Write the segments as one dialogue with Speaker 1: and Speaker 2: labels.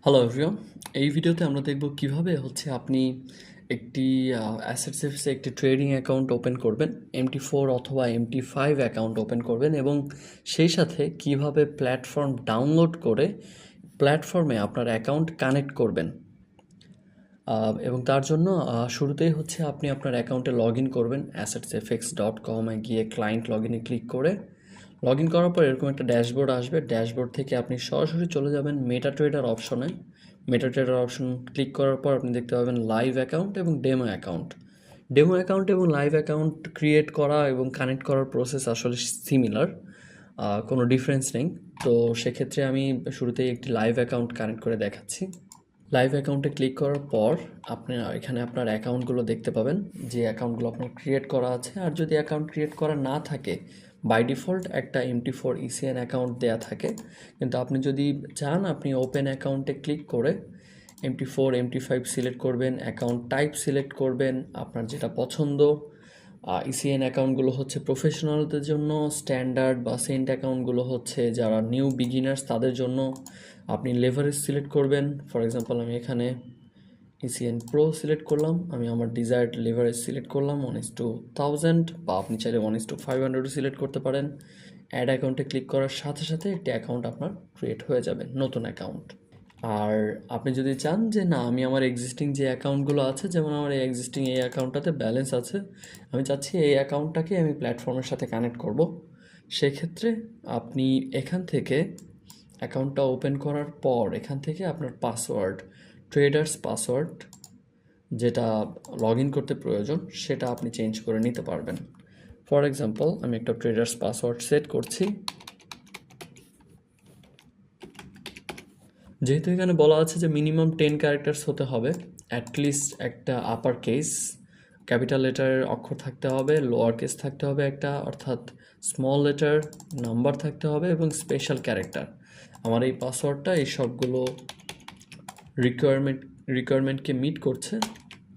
Speaker 1: Hello everyone, এই ভিডিওতে আমরা দেখব কিভাবে আপনি একটি অ্যাসেটসে একটি ট্রেডিং অ্যাকাউন্ট ওপেন করবেন, MT4 অথবা MT5 অ্যাকাউন্ট ওপেন করবেন এবং সেই সাথে কিভাবে প্ল্যাটফর্ম ডাউনলোড করে প্ল্যাটফর্মে আপনার অ্যাকাউন্ট কানেক্ট করবেন। এবং তার জন্য শুরুতেই আপনি আপনার অ্যাকাউন্টে লগ ইন করবেন assetsfx.com-এ গিয়ে ক্লায়েন্ট লগ ইনে ক্লিক করে লগ ইন করার পর এরকম একটা ড্যাশবোর্ড আসবে। ড্যাশবোর্ড থেকে আপনি সরাসরি চলে যাবেন মেটাট্রেডার অপশনে। মেটাট্রেডার অপশন ক্লিক করার পর আপনি দেখতে পাবেন লাইভ অ্যাকাউন্ট এবং ডেমো অ্যাকাউন্ট। ডেমো অ্যাকাউন্ট এবং লাইভ অ্যাকাউন্ট ক্রিয়েট করা এবং কানেক্ট করার প্রসেস আসলে সিমিলার, কোনো ডিফারেন্স নেই। তো সেক্ষেত্রে আমি শুরুতেই একটি লাইভ অ্যাকাউন্ট কানেক্ট করে দেখাচ্ছি। লাইভ অ্যাকাউন্টে ক্লিক করার পর আপনি এখানে আপনার অ্যাকাউন্টগুলো দেখতে পাবেন, যে অ্যাকাউন্টগুলো আপনার ক্রিয়েট করা আছে। আর যদি অ্যাকাউন্ট ক্রিয়েট করা না থাকে, বাই ডিফল্ট একটা MT4 ECN অ্যাকাউন্ট দেয়া থাকে, কিন্তু আপনি যদি চান আপনি ওপেন অ্যাকাউন্টে ক্লিক করে MT4 MT5 সিলেক্ট করবেন, অ্যাকাউন্ট টাইপ সিলেক্ট করবেন আপনার যেটা পছন্দ। ECN অ্যাকাউন্টগুলো প্রফেশনালদের জন্য, স্ট্যান্ডার্ড বা সেন্ট অ্যাকাউন্টগুলো যারা নিউ বিগিনার্স তাদের জন্য। আপনি লেভারেজ সিলেক্ট করবেন। ফর এক্সাম্পল আমি এখানে ECN Pro সিলেক্ট করলাম, আমি আমার ডিজায়ার্ড লেভারেজ সিলেক্ট করলাম 1:1000, বা আপনি চাইলে 1:500 সিলেক্ট করতে পারেন। অ্যাড অ্যাকাউন্টে ক্লিক করার সাথে সাথে একটি অ্যাকাউন্ট আপনার ক্রিয়েট হয়ে যাবে, নতুন অ্যাকাউন্ট। আর আপনি যদি চান যে না, আমি আমার এক্সিস্টিং যে অ্যাকাউন্টগুলো আছে, যেমন আমার এই এক্সিস্টিং এই অ্যাকাউন্টটাতে ব্যালেন্স আছে, আমি চাচ্ছি এই অ্যাকাউন্টটাকে আমি প্ল্যাটফর্মের সাথে কানেক্ট করব, সেক্ষেত্রে আপনি এখান থেকে অ্যাকাউন্টটা ওপেন করার পর এখান থেকে আপনার পাসওয়ার্ড, ট্রেডার্স পাসওয়ার্ড যেটা লগ ইন করতে প্রয়োজন, সেটা আপনি চেঞ্জ করে নিতে পারবেন। ফর এক্সাম্পল আমি একটা ট্রেডার্স পাসওয়ার্ড সেট করছি। যেহেতু এখানে বলা আছে যে মিনিমাম 10 ক্যারেক্টার্স হতে হবে, অ্যাটলিস্ট একটা আপার কেস ক্যাপিটাল লেটারের অক্ষর থাকতে হবে, লোয়ার কেস থাকতে হবে একটা, অর্থাৎ স্মল লেটার নাম্বার থাকতে হবে এবং স্পেশাল ক্যারেক্টার। আমার এই পাসওয়ার্ডটা এই সবগুলো রিকোয়ারমেন্টকে মিট করছে।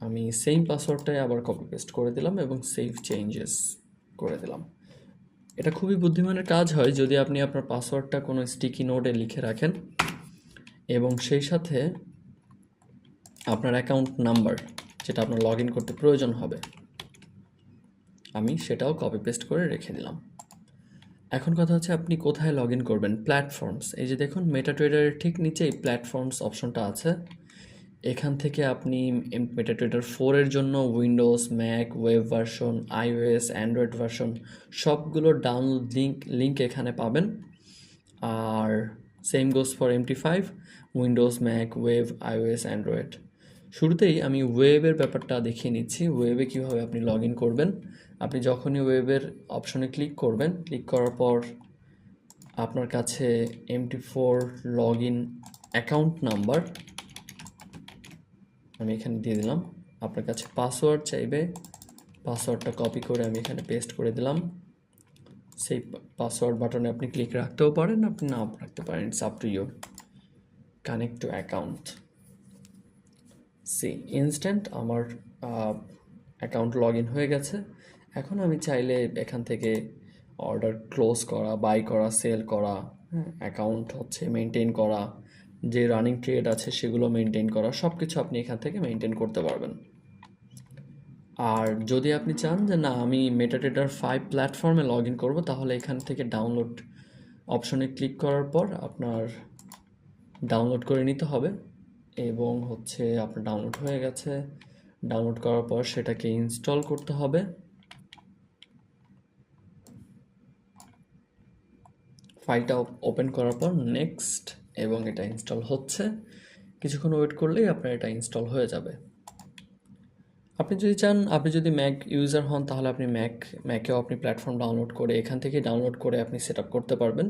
Speaker 1: আমি সেম পাসওয়ার্ডটাই আবার কপি পেস্ট করে দিলাম এবং সেভ চেঞ্জেস করে দিলাম। এটা খুবই বুদ্ধিমানের কাজ হয় যদি আপনি আপনার পাসওয়ার্ডটা কোনো স্টিকি নোটে লিখে রাখেন এবং সেই সাথে আপনার অ্যাকাউন্ট নাম্বার যেটা আপনার লগ ইন করতে প্রয়োজন হবে, আমি সেটাও কপি পেস্ট করে রেখে দিলাম। এখন কথা আপনি কোথায় লগ ইন করবেন। প্ল্যাটফর্মস, এই যে দেখুন মেটাট্রেডারের ঠিক নিচেই প্ল্যাটফর্মস অপশনটা আছে। এখান থেকে আপনি মেটাট্রেডার 4 এর জন্য Windows, Mac, web version, iOS, Android version সবগুলো ডাউনলোড লিঙ্ক এখানে পাবেন। আর same goes for MT5, Windows, Mac, web, iOS, Android. শুরুতেই আমি ওয়েবের ব্যাপারটা দেখিয়ে নিচ্ছি, ওয়েবে কীভাবে আপনি লগ ইন করবেন। আপনি যখনই ওয়েবের অপশনে ক্লিক করবেন, ক্লিক করার পর আপনার কাছে MT4 log in account number আমি এখানে দিয়ে দিলাম। আপনার কাছে পাসওয়ার্ড চাইবে, পাসওয়ার্ডটা কপি করে আমি এখানে পেস্ট করে দিলাম। সেই পাসওয়ার্ড বাটনে আপনি ক্লিক রাখতেও পারেন, আপনি নাও রাখতে পারেন, it's up to you. Connect to account, see instant আমার অ্যাকাউন্ট লগ ইন হয়ে গেছে। এখন আমি চাইলে এখান থেকে অর্ডার ক্লোজ করা, বাই করা, সেল করা, অ্যাকাউন্ট মেনটেন করা, যে রানিং ট্রেড আছে সেগুলো মেনটেন করা, সব কিছু আপনি এখান থেকে মেনটেন করতে পারবেন। আর যদি আপনি চান যে না, আমি মেটাট্রেডার 5 প্ল্যাটফর্মে লগ ইন করবো, তাহলে এখান থেকে ডাউনলোড অপশনে ক্লিক করার পর আপনার ডাউনলোড করে নিতে হবে এবং আপনার ডাউনলোড হয়ে গেছে। ডাউনলোড করার পর সেটাকে ইনস্টল করতে হবে। ফাইলটা ওপেন করার পর নেক্সট, এবং এটা ইনস্টল হচ্ছে। কিছুক্ষণ ওয়েট করলেই আপনার এটা ইনস্টল হয়ে যাবে। আপনি যদি চান, আপনি যদি ম্যাক ইউজার হন, তাহলে আপনি ম্যাকেও আপনি প্ল্যাটফর্ম ডাউনলোড করে এখান থেকে ডাউনলোড করে আপনি সেট আপ করতে পারবেন।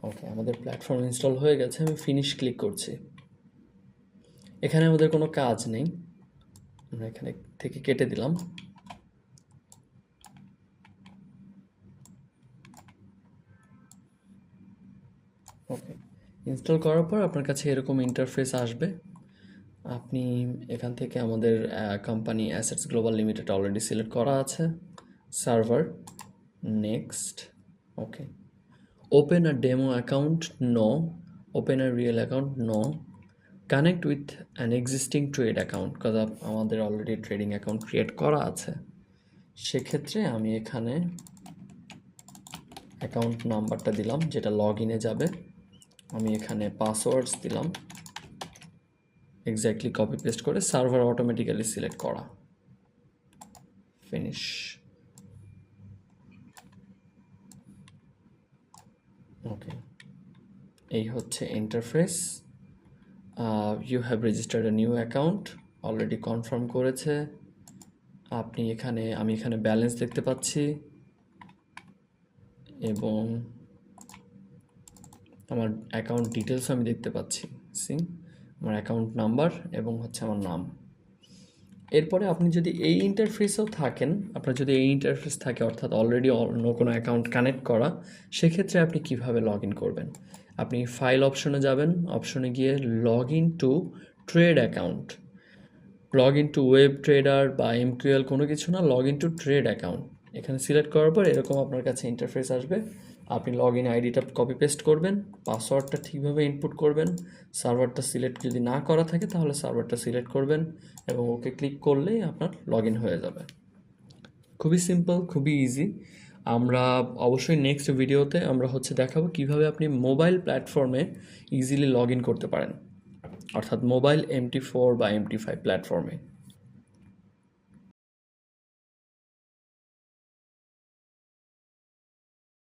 Speaker 1: ওকে, আমাদের প্ল্যাটফর্ম ইনস্টল হয়ে গেছে, আমি ফিনিশ ক্লিক করছি। এখানে আমাদের কোনো কাজ নেই, আমরা এখানে থেকে কেটে দিলাম। ওকে, ইনস্টল করার পর আপনার কাছে এরকম ইন্টারফেস আসবে। আপনি এখান থেকে আমাদের company assets global limited already select করা আছে। Server, next. Okay, open a demo account, no. Open a real account, no. Connect with an existing trade account, কারণ আমাদের অলরেডি ট্রেডিং অ্যাকাউন্ট ক্রিয়েট করা আছে। সেক্ষেত্রে আমি এখানে অ্যাকাউন্ট নাম্বারটা দিলাম যেটা লগ ইনে যাবে, আমি এখানে পাসওয়ার্ডস দিলাম, এক্স্যাক্টলি কপি পেস্ট করে সার্ভার অটোমেটিক্যালি সিলেক্ট করা, ফিনিশ। ওকে, এই হচ্ছে interface. You have registered a new account, already confirm করেছে। আমি এখানে ব্যালেন্স দেখতে পাচ্ছি এবং আমার অ্যাকাউন্ট ডিটেলস আমি দেখতে পাচ্ছি, আমার অ্যাকাউন্ট নাম্বার এবং হচ্ছে আমার নাম। এরপরে আপনি যদি এই ইন্টারফেসেও থাকেন, আপনার যদি এই ইন্টারফেস থাকে অর্থাৎ অলরেডি অন্য কোনো অ্যাকাউন্ট কানেক্ট করা, সেক্ষেত্রে আপনি কিভাবে লগ ইন করবেন? আপনি ফাইল অপশনে যাবেন, অপশনে গিয়ে log in to trade account, log in to web trader বা এমকিউএল কোনো কিছু না, log in to trade account এখানে সিলেক্ট করার পর এরকম আপনার কাছে ইন্টারফেস আসবে। আপনি লগ ইন আইডিটা কপি পেস্ট করবেন, পাসওয়ার্ডটা ঠিকভাবে ইনপুট করবেন, সার্ভারটা সিলেক্ট যদি না করা থাকে তাহলে সার্ভারটা সিলেক্ট করবেন এবং ওকে ক্লিক করলেই আপনার লগ ইন হয়ে যাবে। খুবই সিম্পল, খুবই ইজি। আমরা অবশ্যই নেক্সট ভিডিওতে আমরা দেখাবো কিভাবে আপনি মোবাইল প্ল্যাটফর্মে ইজিলি লগ ইন করতে পারেন, অর্থাৎ মোবাইল MT4 বা MT5 প্ল্যাটফর্মে।